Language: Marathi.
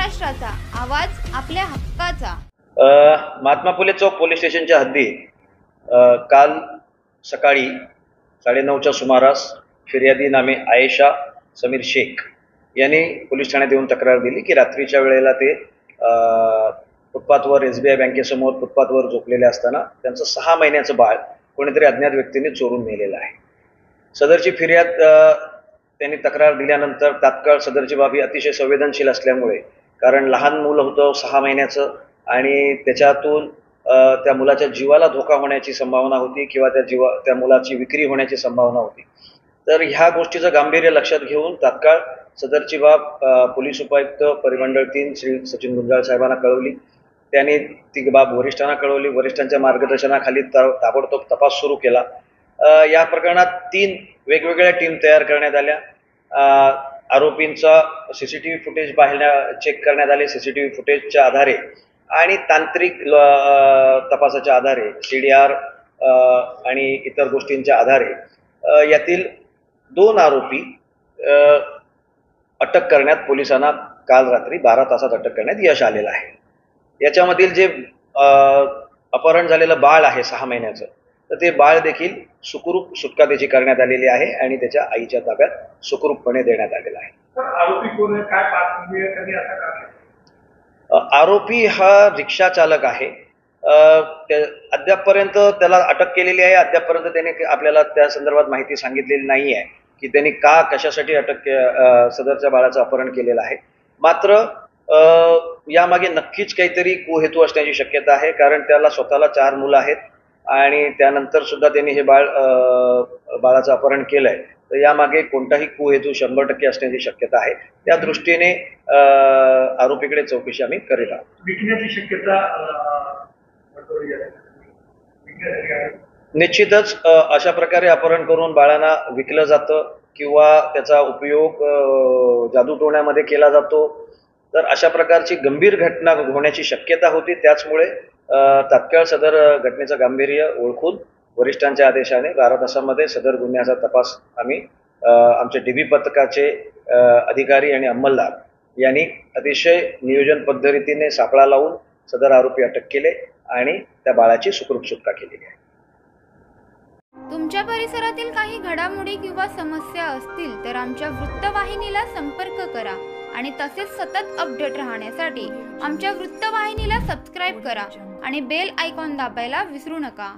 महाराष्ट्राचा आवाज आपल्या हक्काचा। महात्मा फुले चौक पोलीस स्टेशनच्या हद्दीत काल सकाळी 9:30च्या सुमारास फिर्यादी नामे आयेशा समीर शेख यांनी पोलीस ठाण्यात येऊन तक्रार दिली की रात्रीच्या वेळेला ते फुटपाथवर SBI बँकेसमोर फुटपाथवर झोपलेले असताना त्यांचं 6 महिन्याचं बाळ कोणीतरी अज्ञात व्यक्तीने चोरून नेलेलं आहे। सदरची फिर्याद त्यांनी तक्रार दिल्यानंतर तात्काळ सदरची बाब ही अतिशय संवेदनशील असल्यामुळे, कारण लहान मूल होतं 6 महिन्याचं आणि त्याच्यातून त्या मुलाच्या जीवाला धोका होण्याची संभावना होती किंवा त्या मुलाची विक्री होण्याची संभावना होती। तर ह्या गोष्टीचं गांभीर्य लक्षात घेऊन तात्काळ सदरची बाब पोलीस उपायुक्त परिमंडळ 3 श्री सचिन गुंजाळ साहेबांना कळवली। त्यांनी ती बाब वरिष्ठांना कळवली। वरिष्ठांच्या मार्गदर्शनाखाली ताबडतोब तपास सुरू केला। या प्रकरणात 3 वेगवेगळ्या टीम तयार करण्यात आल्या। आरोपींचा CCTV फुटेज चेक करण्यात आले। CCTV फुटेजच्या आधारे आणि तांत्रिक तपासाच्या आधारे CDR आणि इतर गोष्टींच्या आधारे यातील 2 आरोपी अटक करण्यात पोलिसांना काल रात्री 12 तासात अटक करण्यात यश आलेलं आहे। याच्यामधील जे अपहरण झालेलं बाळ आहे 6 महिन्याचं, तर ते बाळ देखील सुखरूप सुटका त्याची करण्यात आलेली आहे आणि त्याच्या आईच्या ताब्यात सुखरूपपणे देण्यात आलेला आहे। आरोपी कोण आहे, काय पात्र आहे, कधी असा का? आरोपी हा रिक्षा चालक आहे। अद्यापपर्यंत त्याला अटक केलेली आहे। अद्यापपर्यंत त्याने आपल्याला त्या संदर्भात माहिती सांगितलेली नाही आहे की त्यांनी कशासाठी सदरच्या बाळाचं अपहरण केलेलं आहे। मात्र यामागे नक्कीच काहीतरी कुहेतू असण्याची शक्यता आहे, कारण त्याला स्वतःला 4 मुलं आहेत आणि त्यानंतर सुद्धा त्यांनी हे बाळाचं अपहरण केलंय। तर यामागे कोणताही कुहेतू 100% असण्याची शक्यता आहे। त्या दृष्टीने आरोपीकडे चौकशी आम्ही करीत आहोत। विकण्याची शक्यता निश्चितच अशा प्रकारे अपहरण करून बाळांना विकलं जातं किंवा त्याचा उपयोग जादूटोण्यामध्ये केला जातो, तर अशा प्रकारची गंभीर घटना होण्याची शक्यता होती। त्याचमुळे तात्काळ सदर घटनेचं गांभीर्य ओळखून वरिष्ठांच्या आदेशाने 12 तासामध्ये सदर गुन्ह्याचा तपास आम्ही आमचे DB पथकाचे अधिकारी आणि अंमलदार यांनी अतिशय नियोजन पद्धतीने सापळा लावून सदर आरोपी अटक केले आणि त्या बाळाची सुखरूप सुटका केलेली आहे। तुमच्या परिसरातील काही घडामोडी किंवा समस्या असतील तर आमच्या वृत्तवाहिनीला संपर्क करा आणि तसेच सतत अपडेट राहण्यासाठी आमच्या वृत्तवाहिनीला सबस्क्राईब करा आणि बेल आयकॉन दाबायला विसरू नका।